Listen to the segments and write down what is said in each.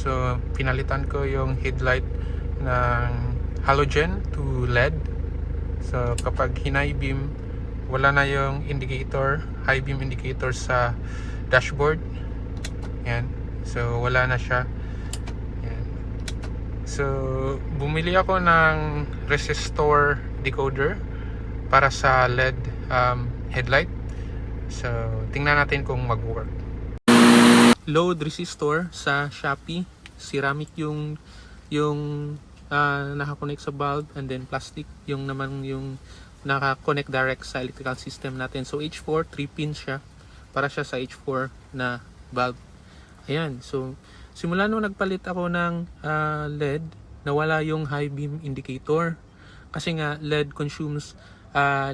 So pinalitan ko yung headlight ng halogen to LED. So kapag high beam, wala na yung indicator, high beam indicator sa dashboard. Yan. So wala na siya. Yan. So bumili ako ng resistor decoder para sa LED headlight. So tingnan natin kung mag-work. Load resistor sa Shopee, ceramic yung nakakonect sa bulb, and then plastic yung naman yung naka-connect direct sa electrical system natin. So H4, 3 pins siya, para siya sa H4 na bulb. Ayan, so simula nung nagpalit ako ng LED, nawala yung high beam indicator kasi nga LED consumes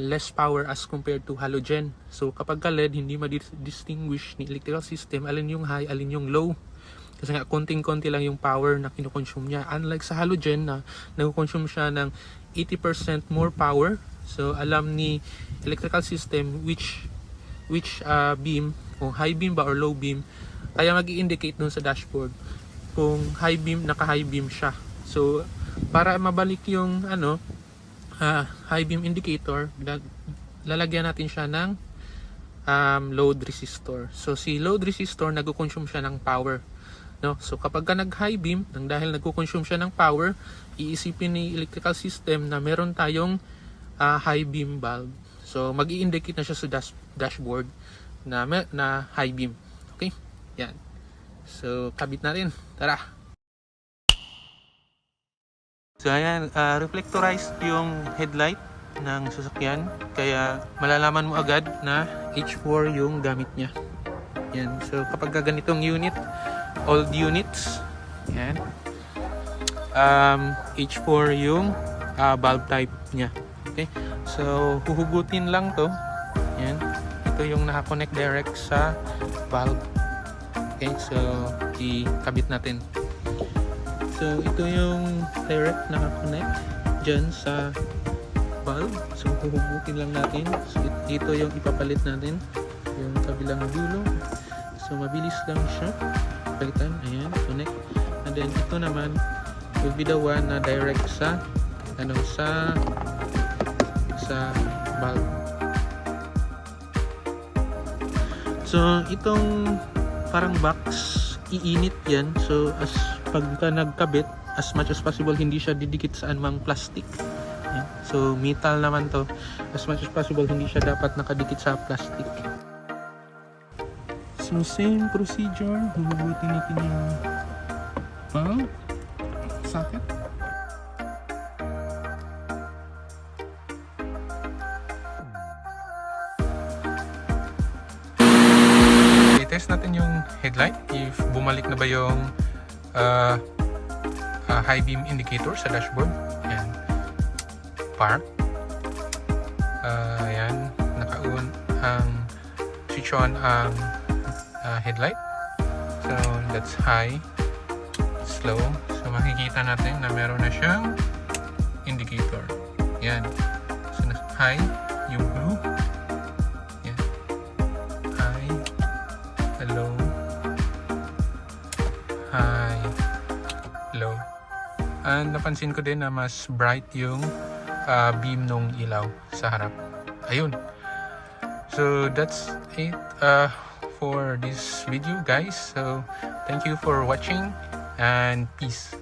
less power as compared to halogen. So kapag ka LED, hindi ma-distinguish ni electrical system alin yung high, alin yung low. Kasi nga konting-konti lang yung power na kinukonsume niya. Unlike sa halogen na nag-consume siya ng 80% more power. So alam ni electrical system which beam, kung high beam ba or low beam, kaya mag-i-indicate dun sa dashboard kung high beam, naka-high beam siya. So para mabalik yung high beam indicator, lalagyan natin siya ng load resistor. So si load resistor, nagko-consume siya ng power, no? So kapag ka nag-high beam, dahil nagko-consume siya ng power, iisipin ni electrical system na meron tayong high beam bulb. So mag-i-indicate na siya sa dashboard na high beam. Okay? Yan. So kabit natin. Tara! So ayan, reflectorized yung headlight ng sasakyan, kaya malalaman mo agad na H4 yung gamit niya. Yan. So kapag ganitong unit, old units, yan, H4 yung bulb type niya. Okay? So huhugutin lang to. Yan. Ito yung nakakonect direct sa bulb. Okay? So ikabit natin. So ito yung direct naka-connect dyan sa bulb. So huhugutin lang natin. So ito yung ipapalit natin, yung kabilang dulo. So mabilis lang siya palitan. Ayan, connect. And then ito naman will be the one na direct sa bulb. So itong parang box, iinit yan. So pagka nagkabit, as much as possible hindi siya didikit sa anumang plastic. Yan. So metal naman to, as much as possible hindi siya dapat nakadikit sa plastic. So same procedure, huhugutin natin yung bulb socket. I-test natin yung headlight, if bumalik na ba yung high beam indicator sa dashboard. Yan. Park. Yan. Naka-on ang switch on ang headlight. So that's high. Slow. So makikita natin na meron na siyang indicator. Yan. So high yung blue. Yan. High. Low. High. Low. And napansin ko din na mas bright yung beam nung ilaw sa harap. Ayun. So that's it for this video, guys. So thank you for watching and peace.